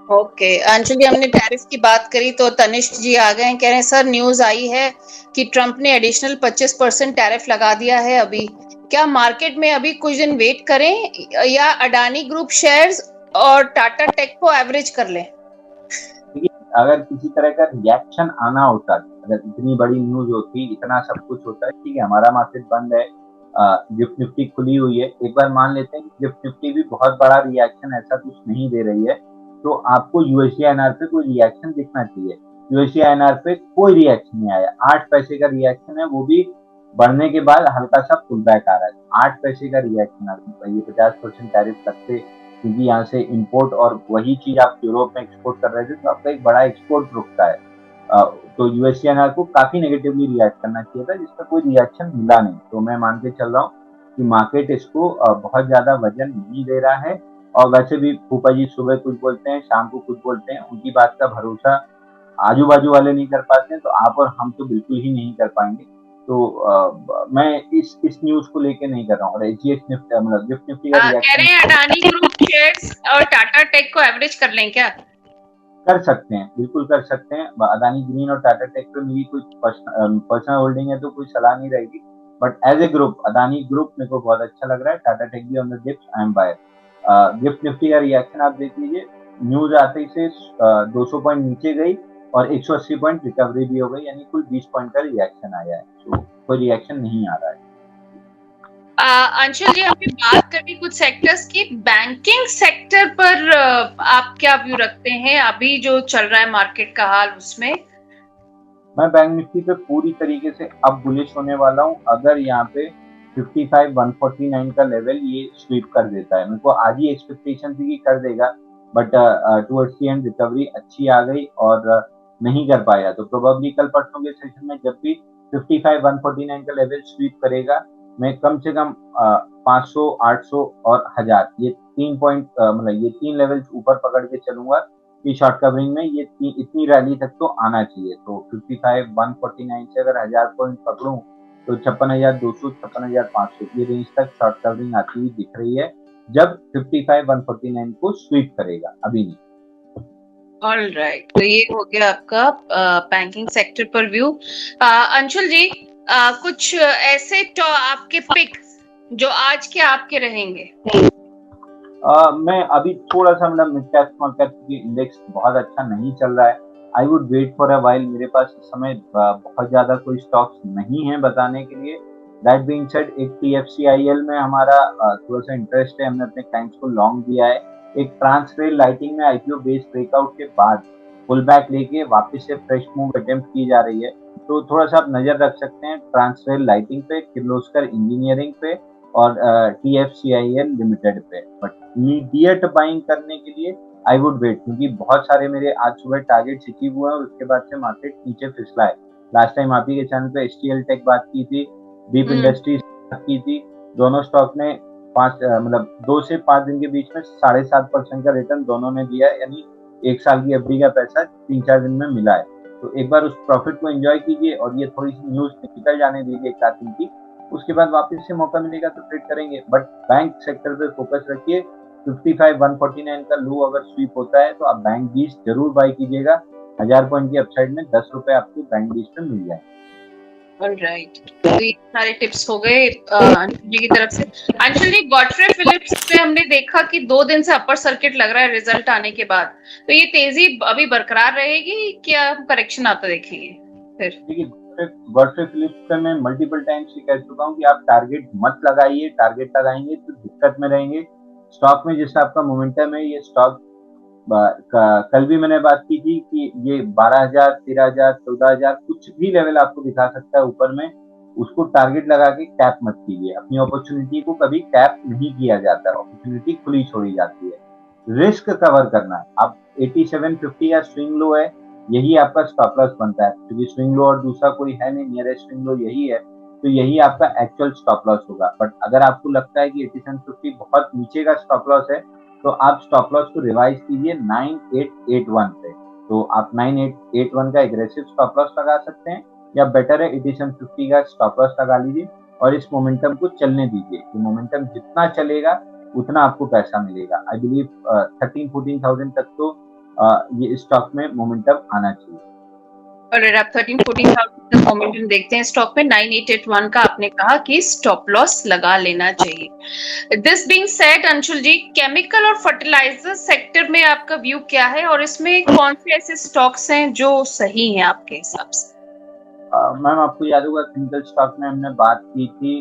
Okay Anshul ji, हमने टैरिफ की बात करी तो तनिष्क जी आ गए, कह रहे हैं सर न्यूज आई है कि ट्रंप ने एडिशनल 25% टैरिफ लगा दिया है। अभी क्या मार्केट में अभी कुछ दिन वेट करें या अडानी ग्रुप शेयर्स और टाटा टेक को एवरेज कर लें? अगर किसी तरह का रिएक्शन आना होता, अगर इतनी बड़ी न्यूज होती, इतना सब कुछ होता है, ठीक है हमारा मार्केट बंद है, गिफ्ट निफ्टी खुली हुई है, एक बार मान लेते हैं कि गिफ्ट निफ्टी भी बहुत बड़ा रिएक्शन ऐसा कुछ नहीं दे रही है, तो आपको यूएसडी आईएनआर पे कोई रिएक्शन दिखना चाहिए। यूएसडी आईएनआर पे कोई रिएक्शन नहीं आया। 8 पैसे का रिएक्शन है, वो भी बढ़ने के बाद हल्का सा पुल बैक आ रहा है। 8 पैसे का रिएक्शन आ रहा है। ये 50% टैरिफ लगते, क्योंकि यहाँ से इंपोर्ट और वही चीज आप यूरोप में एक्सपोर्ट कर रहे थे, तो आपका एक बड़ा एक्सपोर्ट रुकता है। तो यूएसडी आईएनआर को काफी नेगेटिवली रिएक्ट करना चाहिए था, जिसका कोई रिएक्शन मिला नहीं। तो मैं मान के चल रहा हूँ कि मार्केट इसको बहुत ज्यादा वजन नहीं दे रहा है। और वैसे भी फूफा जी सुबह कुछ बोलते हैं, शाम को कुछ बोलते हैं, उनकी बात का भरोसा आजू बाजू वाले नहीं कर पाते हैं, तो आप और हम तो बिल्कुल ही नहीं कर पाएंगे। तो मैं इस न्यूज को लेके नहीं कर रहा हूँ। और एचजीएस निफ्टी मतलब गिफ्ट निफ्टी का कह रहे हैं अडानी ग्रुप शेयर्स और टाटा टेक को एवरेज कर लें क्या? कर सकते हैं, बिल्कुल कर सकते हैं। अदानी ग्रीन और टाटा टेक पे मेरी कोई पर्सनल होल्डिंग है तो कोई सलाह नहीं रहेगी, but as a group Adani group मेरे को बहुत अच्छा लग रहा है। टाटा टेक भी on the dips, I am buyer. GIFT Nifty का रिएक्शन आप देख लीजिए, न्यूज आते ही से 200 पॉइंट नीचे गई और 180 पॉइंट रिकवरी भी हो गई, यानी कुल 20 पॉइंट का रिएक्शन आया है। तो कोई रिएक्शन नहीं आ रहा है। अंशुल जी, हमने बात करी कुछ सेक्टर्स की, बैंकिंग सेक्टर पर आप क्या व्यू रखते हैं अभी जो चल रहा है मार्केट का हाल उसमें? मैं बैंक निफ्टी पे पूरी तरीके से अब बुलिश होने वाला हूँ। अगर यहाँ पे 55,149 का लेवल ये स्वीप कर देता है, मेरे को आज ही एक्सपेक्टेशन थी कि कर देगा, but towards the end recovery अच्छी आ गई और नहीं कर पाया। तो प्रोबेबली कल परसों के सेशन में जब भी 55,149 का लेवल स्वीप करेगा, मैं कम से कम 500, 800 और 1000 ये 3 पॉइंट मतलब ये 3 लेवल्स ऊपर पकड़ के चलूंगा कि शॉर्ट कवरिंग में ये इतनी रैली तक तो आना चाहिए। तो 55,149 से अगर 1000 पॉइंट पकड़ूं तो 56,200 56,500 ये रेंज तक शॉर्ट कवरिंग आती हुई दिख रही है, जब 55,149 को स्वीप करेगा, अभी नहीं। ऑल राइट, तो ये हो गया आपका बैंकिंग सेक्टर पर व्यू। अंशुल जी, कुछ ऐसे तो आपके पिक्स जो आज के आपके रहेंगे? मैं अभी थोड़ा सा मतलब मिड कैप स्मॉल कैप की इंडेक्स बहुत अच्छा नहीं चल रहा है। I would wait for a while. मेरे पास इस समय बहुत ज्यादा कोई स्टॉक्स नहीं है बताने के लिए। दैट बीइंग सेड, एक TFCIL में हमारा थोड़ा सा इंटरेस्ट है, हमने अपने क्लाइंट्स को लॉन्ग दिया है। एक ट्रांसरेल लाइटिंग में IPO बेस्ड ब्रेकआउट के बाद पुल बैक लेके वापस से फ्रेश मूव अटेम्प्ट की जा रही है, तो थोड़ा सा आप नजर रख सकते हैं ट्रांसरेल लाइटिंग पे, किर्लोस्कर इंजीनियरिंग पे और TFCIL लिमिटेड पे। बट इमीडिएट बाइंग करने के लिए आई वुड वेट, क्योंकि बहुत सारे मेरे आज सुबह टारगेट अचीव हुए हैं और उसके बाद से मार्केट नीचे फिसला है। लास्ट टाइम आप ही के चैनल पे STL टेक बात की थी, डीप इंडस्ट्रीज बात की थी। दोनों स्टॉक ने मतलब 2 से 5 दिन के बीच में 7.5% का रिटर्न दोनों ने दिया है, यानी 1 साल की FD का पैसा 3-4 दिन में मिला है। तो एक बार उस प्रॉफिट को एंजॉय कीजिए और ये थोड़ी सी न्यूज निकल जाने दीजिए 1-7 दिन की, उसके बाद वापस से मौका मिलेगा तो ट्रेड करेंगे। बट बैंक सेक्टर पे फोकस रखिए। 55,149 का लो अगर स्वीप होता है तो आप बैंक 20 जरूर बाय कीजिएगा। 1000 पॉइंट की अपसाइड में 10 रुपए आपको बैंक 20 पे मिल जाए। ऑलराइट, तो ये सारे टिप्स हो गए अंशुल जी की तरफ से। अंशुल जी, गॉडफ्रे फिलिप्स पे हमने देखा कि 2 दिन से अपर सर्किट लग रहा है रिजल्ट आने के बाद, तो ये तेजी अभी बरकरार रहेगी, क्या करेक्शन आता देखेंगे फिर? देखिए, गॉडफ्रे फिलिप्स पे मैं मल्टीपल टाइम्स ये कह चुका हूँ कि आप टारगेट मत लगाइए। टारगेट लगाएंगे तो दिक्कत में रहेंगे। स्टॉक में जिस आपका मोमेंटम है, ये स्टॉक कल भी मैंने बात की थी कि ये 12,000, 13,000, 14,000 कुछ भी लेवल आपको दिखा सकता है ऊपर में। उसको टारगेट लगा के कैप मत कीजिए। अपनी अपॉर्चुनिटी को कभी कैप नहीं किया जाता, अपॉर्चुनिटी खुली छोड़ी जाती है। रिस्क कवर करना है। आप 8750 का स्विंग लो है, यही आपका स्टॉप लॉस बनता है, क्योंकि स्विंग लो और दूसरा कोई है नहीं, नियरेस्ट स्विंग लो यही है, तो यही आपका एक्चुअल स्टॉप लॉस होगा। बट अगर आपको लगता है कि 8750 बहुत नीचे का स्टॉप लॉस है, तो आप स्टॉप लॉस को रिवाइज कीजिए 9881 पे। तो आप 9881 का एग्रेसिव स्टॉप लॉस लगा सकते हैं, या बेटर है 8750 का स्टॉप लॉस लगा लीजिए और इस मोमेंटम को चलने दीजिए। कि मोमेंटम जितना चलेगा उतना आपको पैसा मिलेगा। आई बिलीव 13-14,000 तक तो ये स्टॉक में मोमेंटम आना चाहिए। और आप 13-14,000 का मोमेंटम देखते हैं स्टॉक में। 9881 का आपने कहा कि स्टॉप लॉस लगा लेना चाहिए। This being said, Anshul ji, chemical और फर्टिलाइजर सेक्टर में आपका व्यू क्या है, और इसमें कौन से ऐसे स्टॉक्स हैं जो सही हैं आपके हिसाब से? मैम, आपको याद होगा केमिकल स्टॉक में हमने बात की थी,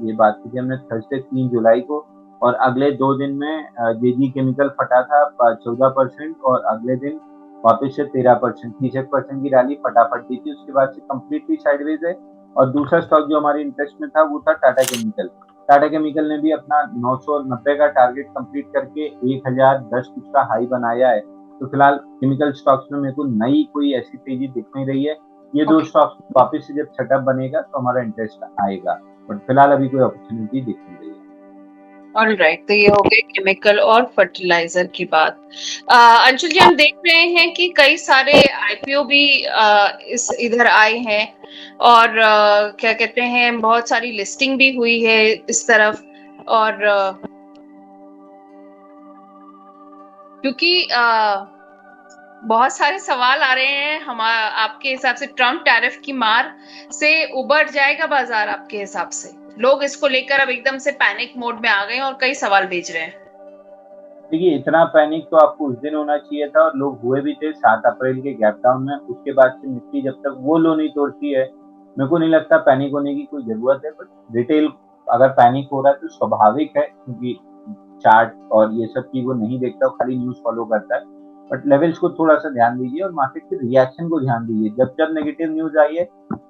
ये बात की थी हमने थर्सडे 3 जुलाई को, और अगले 2 दिन में JG केमिकल फटा था 14% और अगले दिन वापस से 13%, 30% की रैली फटाफट दी थी। उसके बाद से कम्प्लीटली साइडवेज है। और दूसरा स्टॉक जो हमारे इंटरेस्ट में था वो था टाटा केमिकल। टाटा केमिकल ने भी अपना 990 का टारगेट कंप्लीट करके 1010 कुछ का हाई बनाया है। तो फिलहाल केमिकल स्टॉक्स में मेरे को नई कोई ऐसी तेजी दिख नहीं रही है। ये दो स्टॉक्स वापस से जब सेटअप बनेगा तो हमारा इंटरेस्ट आएगा, बट फिलहाल अभी कोई अपॉर्चुनिटी दिख नहीं रही है। ऑलराइट, तो ये हो गए केमिकल और फर्टिलाइजर की बात। अंशुल जी, हम देख रहे हैं कि कई सारे IPO भी इस इधर आए हैं, और क्या कहते हैं, बहुत सारी लिस्टिंग भी हुई है इस तरफ। और क्योंकि बहुत सारे सवाल आ रहे हैं, हम आपके हिसाब से ट्रम्प टैरिफ की मार से उबर जाएगा बाजार आपके हिसाब से? लोग इसको लेकर अब एकदम से पैनिक मोड में आ गए और कई सवाल भेज रहे हैं। देखिए, इतना पैनिक तो आपको उस दिन होना चाहिए था, और लोग हुए भी थे 7 अप्रैल के गैप डाउन में। उसके बाद से निफ्टी जब तक वो लो नहीं तोड़ती है, मेरे को नहीं लगता पैनिक होने की कोई जरूरत है। बट रिटेल अगर पैनिक हो रहा है तो स्वाभाविक है, क्योंकि चार्ट और ये सब चीज वो नहीं देखता, वो खाली न्यूज फॉलो करता है। बट लेवल्स को थोड़ा सा ध्यान दीजिए और मार्केट के रिएक्शन को ध्यान दीजिए। जब जब नेगेटिव न्यूज आई है,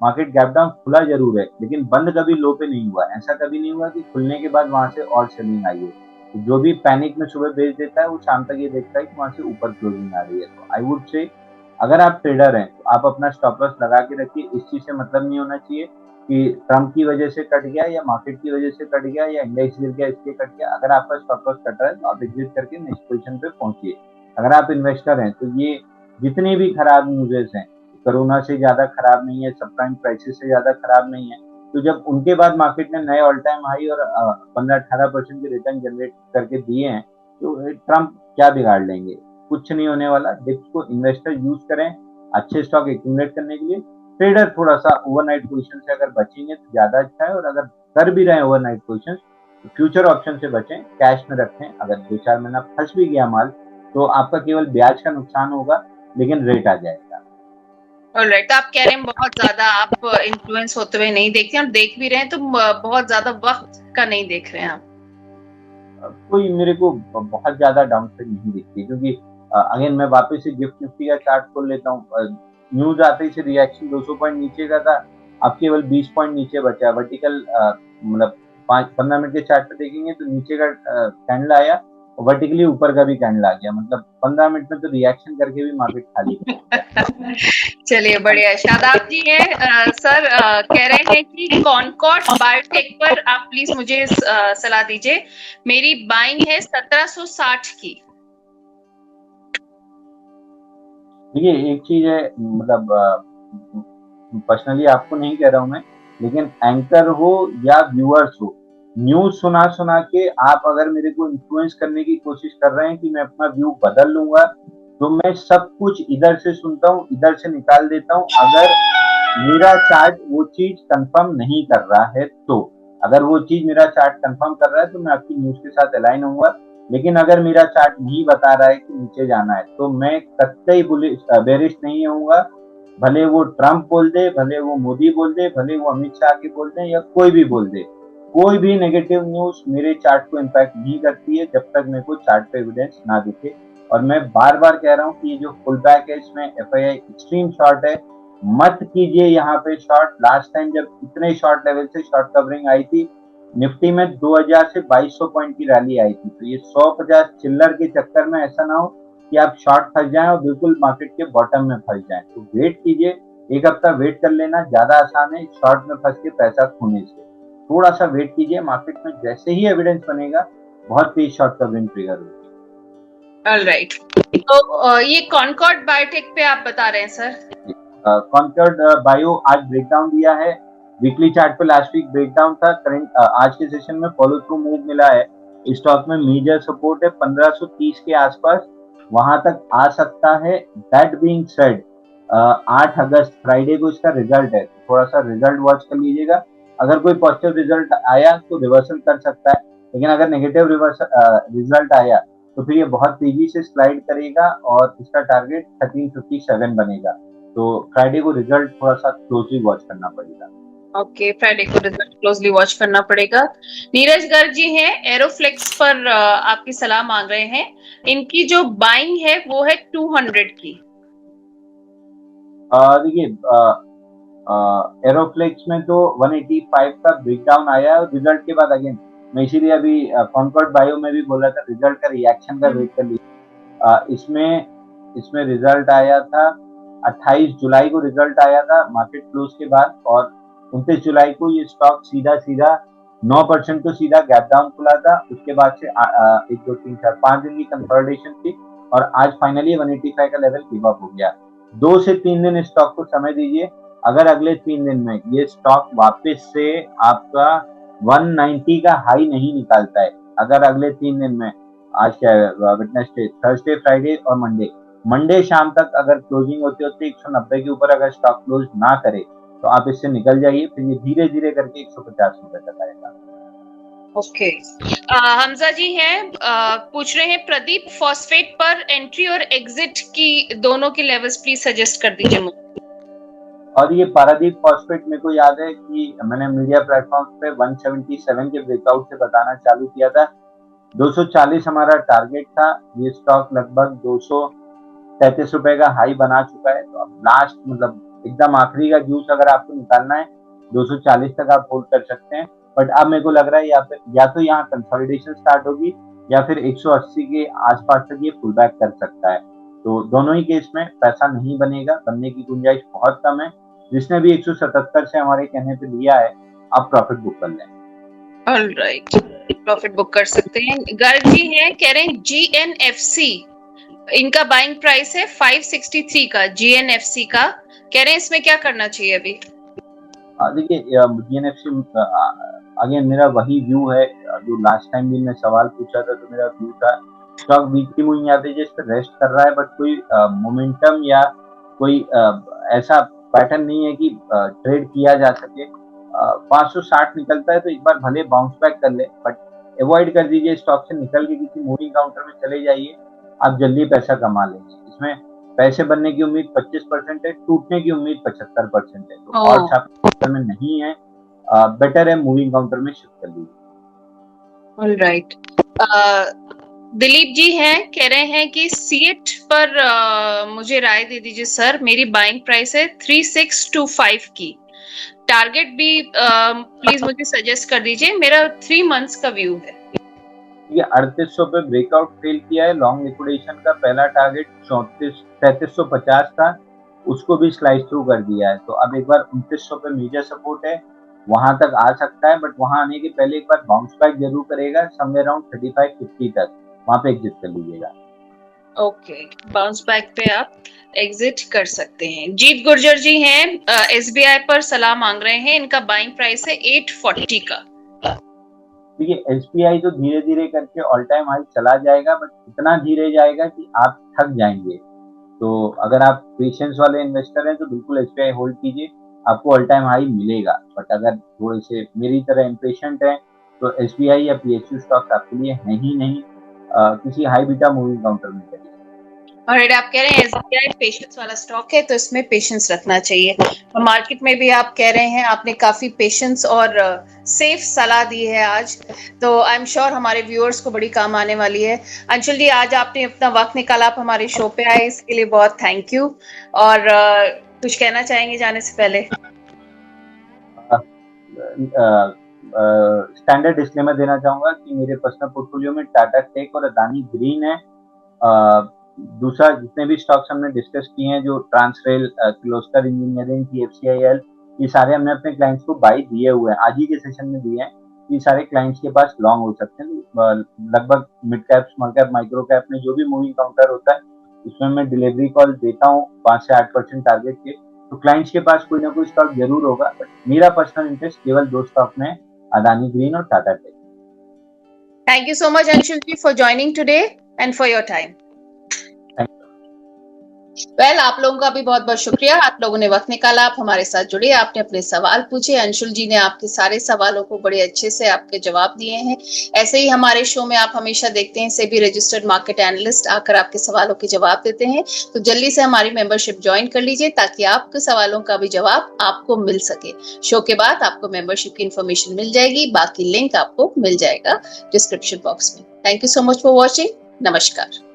मार्केट गैप डाउन खुला जरूर है, लेकिन बंद कभी लो पे नहीं हुआ। ऐसा कभी नहीं हुआ कि खुलने के बाद वहां से और सेलिंग आई है। तो जो भी पैनिक में सुबह बेच देता है, वो शाम तक ये देखता है कि वहां से ऊपर क्लोजिंग आ रही है। तो आई वुड से, अगर आप ट्रेडर हैं तो आप अपना स्टॉप लॉस लगा के रखिए। इस चीज से मतलब नहीं होना चाहिए कि ट्रम्प की वजह से कट गया, या मार्केट की वजह से कट गया, या इंडेक्स गिर गया इसलिए कट गया। अगर आपका स्टॉप लॉस कट रहा है तो आप एग्जिट करके नेक्स्ट पोजीशन पे पहुंचिए। अगर आप इन्वेस्टर हैं तो ये जितनी भी खराब न्यूज़ेस हैं, कोरोना से ज्यादा खराब नहीं है, सब प्राइम क्राइसिस से ज्यादा खराब नहीं है। तो जब उनके बाद मार्केट ने नए ऑल टाइम हाई और 15-18% के रिटर्न जनरेट करके दिए हैं, तो ट्रम्प क्या बिगाड़ लेंगे? कुछ नहीं होने वाला। डिप्स को इन्वेस्टर यूज करें अच्छे स्टॉक एक्यूमुलेट करने के लिए। ट्रेडर थोड़ा सा ओवरनाइट पोजीशन से अगर बचेंगे तो ज्यादा अच्छा है, और अगर कर भी रहे हैं ओवरनाइट पोजीशन तो फ्यूचर ऑप्शन से बचें, कैश में रखें। अगर 2-4 महीना फंस भी गया माल तो आपका केवल ब्याज का नुकसान होगा, लेकिन रेट आ जाएगा। ऑलराइट, तो आप कह रहे हैं बहुत ज्यादा आप इन्फ्लुएंस होते हुए नहीं देखते हैं, और देख भी रहे हैं तो बहुत ज्यादा वक्त का नहीं देख रहे हैं आप। कोई मेरे को बहुत ज्यादा डाउनसाइड नहीं दिखती, क्योंकि अगेन मैं वापस से गिफ्ट निफ्टी का चार्ट खोल लेता हूँ। न्यूज आते ही से रिएक्शन 200 पॉइंट नीचे का था, अब केवल 20 पॉइंट नीचे बचा है। वर्टिकल मतलब 5-15 मिनट के चार्ट पे देखेंगे तो नीचे का कैंडल आया, वर्टिकली ऊपर का भी कैंडल आ गया। मतलब 15 मिनट में तो रिएक्शन करके भी मार्केट खाली चलिए बढ़िया। शादाब जी हैं सर, कह रहे हैं कि कॉनकॉर्ड बायोटेक पर आप प्लीज मुझे सलाह दीजिए, मेरी बाइंग है 1760 की। देखिए एक चीज है, मतलब पर्सनली आपको नहीं कह रहा हूं मैं, लेकिन एंकर हो या व्यूअर्स हो, न्यूज सुना सुना के आप अगर मेरे को इन्फ्लुएंस करने की कोशिश कर रहे हैं कि मैं अपना व्यू बदल लूंगा, तो मैं सब कुछ इधर से सुनता हूँ, इधर से निकाल देता हूँ। अगर मेरा चार्ट वो चीज कंफर्म नहीं कर रहा है तो, अगर वो चीज मेरा चार्ट कंफर्म कर रहा है तो मैं आपकी न्यूज के साथ अलाइन होऊंगा। लेकिन अगर मेरा चार्ट नहीं बता रहा है कि नीचे जाना है, तो मैं कतई बेरिश नहीं होऊंगा। भले वो ट्रम्प बोल दे, भले वो मोदी बोल दे, भले वो अमित शाह के बोल दे, या कोई भी बोल दे, कोई भी नेगेटिव न्यूज मेरे चार्ट को इम्पैक्ट नहीं करती है जब तक मेरे को चार्ट पे एविडेंस ना दिखे। और मैं बार बार कह रहा हूँ कि ये जो फुल बैक है इसमें एफआईआई एक्सट्रीम शॉर्ट है, मत कीजिए यहाँ पे शॉर्ट। लास्ट टाइम जब इतने शॉर्ट लेवल से शॉर्ट कवरिंग आई थी, निफ्टी में 2000 से 2200 पॉइंट की रैली आई थी, तो ये 150 चिल्लर के चक्कर में ऐसा ना हो कि आप शॉर्ट फंस जाएं और बिल्कुल मार्केट के बॉटम में फंस जाएं। तो वेट कीजिए, एक हफ्ता वेट कर लेना ज्यादा आसान है शॉर्ट में फंस के पैसा खोने से। थोड़ा सा वेट कीजिए, मार्केट में जैसे ही एविडेंस बनेगा बहुत तेज शॉर्ट कवरिंग ट्रिगर होगी। ऑलराइट, तो ये कॉनकॉर्ड बायोटेक पे आप बता रहे हैं सर? कॉनकॉर्ड बायो आज ब्रेकडाउन दिया है, वीकली चार्ट पे लास्ट वीक ब्रेकडाउन था। करंट आज के सेशन में फॉलो थ्रू मूव मिला है। स्टॉक में मेजर सपोर्ट है 1530 के आसपास, वहां तक आ सकता है। That being said, 8 August Friday को इसका रिजल्ट है, थोड़ा सा रिजल्ट वॉच कर लीजिएगा। अगर कोई पॉजिटिव रिजल्ट आया तो रिवर्सल कर सकता है, लेकिन अगर नेगेटिव रिजल्ट आया तो फिर ये बहुत तेजी से स्लाइड करेगा और इसका टारगेट 1357 बनेगा। तो फ्राइडे को रिजल्ट थोड़ा सा क्लोजली वॉच करना पड़ेगा। ओके, फ्राइडे को रिजल्ट क्लोजली वॉच करना पड़ेगा। नीरज गर्ग जी हैं, एरोफ्लेक्स पर आपकी सलाह मांग रहे हैं। इनकी जो बाइंग है वो है 200 की। देखिए एरोफ्लेक्स में तो 185 का ब्रेकडाउन आया है रिजल्ट के बाद। अगेन मैं इसीलिए अभी कॉनकॉर्ड बायो में भी बोला था रिजल्ट का रिएक्शन का वेट कर लीजिए। इसमें रिजल्ट आया था 28 जुलाई को रिजल्ट आया था मार्केट क्लोज के बाद, और 29 जुलाई को ये स्टॉक सीधा 9% तो सीधा गैप डाउन खुला था। उसके बाद से 1 2 3 4 5 दिन की कंसोलिडेशन थी, और आज फाइनली 185 का लेवल गिव अप हो गया। 2 से 3 दिन स्टॉक को समय दीजिए। अगर अगले 3 दिन में ये स्टॉक वापस से आपका 190 का हाई नहीं निकालता है, अगर अगले 3 दिन में, आज क्या है वेडनेसडे, थर्सडे, फ्राइडे और मंडे शाम तक अगर क्लोजिंग होते 190 के ऊपर अगर स्टॉक क्लोज ना करे तो आप इससे निकल जाइए। फिर ये धीरे धीरे करके 150 रुपए तक आएगा। ओके, हमजा जी हैं, पूछ रहे हैं प्रदीप फॉस्फेट पर एंट्री और एग्जिट की दोनों की लेवल्स प्लीज सजेस्ट कर दीजिए मुझे। और ये पारादीप फॉस्फेट मेरे को याद है कि मैंने मीडिया प्लेटफॉर्म पे 177 के ब्रेकआउट से बताना चालू किया था। 240 हमारा टारगेट था। ये स्टॉक लगभग 233 रुपए का हाई बना चुका है। तो अब लास्ट मतलब एकदम आखिरी का जूस अगर आपको निकालना है 240 तक आप होल्ड कर सकते हैं। बट अब मेरे को लग रहा है या तो यहाँ कंसोलिडेशन स्टार्ट होगी या फिर 180 के आसपास तक ये पुल बैक कर सकता है। तो दोनों ही केस में पैसा नहीं बनेगा, बनने की गुंजाइश बहुत कम है। जिसने भी 177 से हमारे कहने पे लिया है, आप प्रॉफिट बुक कर लें। ऑलराइट, प्रॉफिट बुक कर सकते हैं। गर्ग जी हैं, कह रहे हैं GNFC, इनका बाइंग प्राइस है 563 का, GNFC का कह रहे हैं इसमें क्या करना चाहिए अभी? देखिए DNFC अगेन मेरा वही व्यू है जो लास्ट टाइम भी मैं सवाल पूछा था, तो मेरा व्यू था स्टॉक वीकली मूविंग एवरेजेस पे रेस्ट कर रहा है, बट कोई मोमेंटम या कोई ऐसा पैटर्न नहीं है कि ट्रेड किया जा सके। 560 निकलता है तो एक बार भले बाउंस बैक कर ले, बट अवॉइड कर दीजिए, स्टॉक से निकल के किसी मूविंग काउंटर में चले जाइए, आप जल्दी पैसा कमा लेंगे। इसमें पैसे बनने की उम्मीद 25% है, टूटने की उम्मीद 75% है, तो और छाप में नहीं है, बेटर है मूविंग काउंटर में शिफ्ट कर लीजिए। ऑलराइट, दिलीप जी हैं, कह रहे हैं कि सीएट पर मुझे राय दे दीजिए सर, मेरी बाइंग प्राइस है 3625 की, टारगेट भी प्लीज मुझे सजेस्ट कर दीजिए, मेरा 3 मंथ्स का व्यू है। ये 3800 पे ब्रेकआउट फेल किया है, लॉन्ग लिक्विडेशन का पहला टारगेट 3350 था, उसको भी स्लाइस थ्रू कर दिया है, तो अब एक बार 2900 पे मेजर सपोर्ट है, वहां तक आ सकता है, बट वहां आने के पहले एक बार बाउंस बैक जरूर करेगा समवेयर अराउंड 3550 तक, वहां पे एग्जिट कर लीजिएगा। ओके, बाउंस बैक पे आप एग्जिट कर सकते हैं। जीत गुर्जर जी हैं, एसबीआई पर सलाह मांग रहे हैं, इनका बाइंग प्राइस है 840 का। देखिए एसबीआई तो धीरे धीरे करके ऑल टाइम हाई चला जाएगा, बट इतना धीरे जाएगा कि आप थक जाएंगे, तो अगर आप पेशेंस वाले इन्वेस्टर हैं तो बिल्कुल एसबीआई होल्ड कीजिए, आपको ऑल टाइम हाई मिलेगा, बट अगर थोड़े से मेरी तरह इम्पेशेंट है तो एसबीआई या पीएसयू स्टॉक्स आपके लिए है ही नहीं, किसी हाई बीटा मूविंग काउंटर में करिए। और आप कह रहे हैं एसबीआई पेशेंस वाला स्टॉक है, तो इसमें पेशेंस रखना चाहिए, और मार्केट में भी आप कह रहे हैं, आपने काफी पेशेंस और सेफ सलाह दी है आज, तो आई एम श्योर हमारे व्यूअर्स को बड़ी काम आने वाली है। अंशुल जी, आज आपने अपना वक्त निकाला, आप हमारे शो पे आए, इसके लिए बहुत थैंक यू। और कुछ कहना चाहेंगे जाने से पहले? स्टैंडर्ड डिस्क्लेमर देना चाहूंगा कि मेरे पर्सनल पोर्टफोलियो में टाटा टेक और अदानी ग्रीन है। दूसरा, जितने भी स्टॉक्स हमने डिस्कस किए हैं, जो ट्रांसरेल, किर्लोस्कर इंजीनियरिंग, TFCIL, ये सारे हमने अपने क्लाइंट्स को बाई दिए हुए हैं, आज ही के सेशन में दिए हैं, ये सारे क्लाइंट्स के पास लॉन्ग हो सकते हैं। लगभग mid cap, small cap, micro cap में जो भी मूविंग काउंटर होता है, उसमें मैं डिलीवरी कॉल देता हूँ 5 से 8% टारगेट के, तो क्लाइंट्स के पास कोई ना कोई स्टॉक जरूर होगा, बट मेरा पर्सनल इंटरेस्ट केवल 2 स्टॉक में, अदानी ग्रीन और Tata Tech. Thank you so much Anshul ji for joining today and for your time. Well, आप लोगों का भी बहुत बहुत शुक्रिया, आप लोगों ने वक्त निकाला, आप हमारे साथ जुड़े, आपने अपने सवाल पूछे, अंशुल जी ने आपके सारे सवालों को बड़े अच्छे से आपके जवाब दिए हैं। ऐसे ही हमारे शो में आप हमेशा देखते हैं सेबी रजिस्टर्ड मार्केट एनालिस्ट आकर आपके सवालों के जवाब देते हैं, तो जल्दी से हमारी मेंबरशिप ज्वाइन कर लीजिए, ताकि आपके सवालों का भी जवाब आपको मिल सके। शो के बाद आपको मेंबरशिप की इन्फॉर्मेशन मिल जाएगी, बाकी लिंक आपको मिल जाएगा डिस्क्रिप्शन बॉक्स में। Thank you so much for watching, नमस्कार।